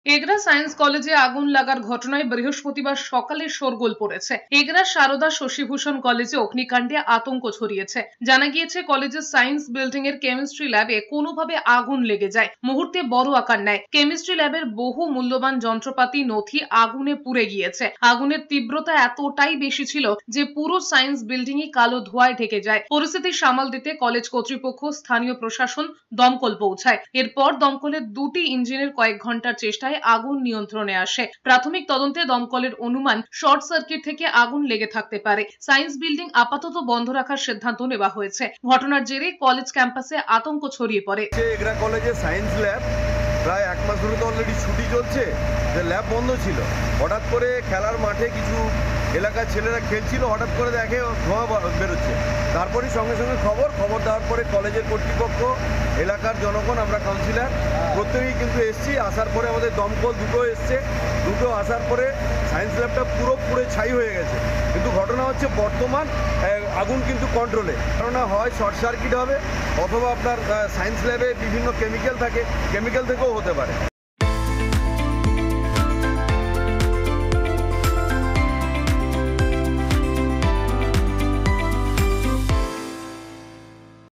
Egra science কলেজে আগুন লাগার ঘটনায় বৃহস্পতিবার সকালে শোরগোল পড়েছে। এগরা সারদা শশীভূষণ কলেজে অগ্নিকাণ্ডে আতঙ্ক ছড়িয়েছে। জানা গিয়েছে কলেজের সায়েন্স বিল্ডিং এর কেমিস্ট্রি ল্যাবে কোনোভাবে আগুন লেগে যায়, মুহূর্তে বড় আকার নেয়। কেমিস্ট্রি ল্যাবের বহু মূল্যবান যন্ত্রপাতি নথি আগুনে পুড়ে গিয়েছে। আগুনের তীব্রতা এতটাই বেশি ছিল যে পুরো সায়েন্স বিল্ডিংই কালো ধোঁয়ায় ঢেকে যায়। পরিস্থিতি সামাল দিতে কলেজ কর্তৃপক্ষ, স্থানীয় প্রশাসন, দমকল পৌঁছায়। এরপর দমকলের দুটি ইঞ্জিনের কয়েক ঘন্টার চেষ্টায় আগুন নিয়ন্ত্রণে আসে। প্রাথমিক তদন্তে দমকলের অনুমান শর্ট সার্কিট থেকে আগুন লেগে থাকতে পারে। সায়েন্স বিল্ডিং আপাতত বন্ধ রাখার সিদ্ধান্ত নেওয়া হয়েছে। ঘটনার জেরে কলেজ ক্যাম্পাসে আতঙ্ক ছড়িয়ে পড়ে। এগরা কলেজে সায়েন্স ল্যাব প্রায় এক মাস ধরে তো অলরেডি ছুটি চলছে, যে ল্যাব বন্ধ ছিল। হঠাৎ করে খেলার মাঠে কিছু এলাকার ছেলেরা খেলছিল, হঠাৎ করে দেখে ধোঁয়া বেরোচ্ছে। তারপরেই সঙ্গে সঙ্গে খবর দেওয়ার পরে কলেজের কর্তৃপক্ষ, এলাকার জনগণ, আমরা কাউন্সিলর প্রত্যেকেই কিন্তু এসছি। আসার পরে আমাদের দমকল দুটো এসছে, দুটো আসার পরে সায়েন্স ল্যাবটা পুরো পুড়ে ছাই হয়ে গেছে। কিন্তু ঘটনা হচ্ছে বর্তমান আগুন কিন্তু কন্ট্রোলে। ঘটনা হয় শর্ট সার্কিট হবে, অথবা আপনার সায়েন্স ল্যাবে বিভিন্ন কেমিক্যাল থাকে, কেমিক্যাল থেকেও হতে পারে।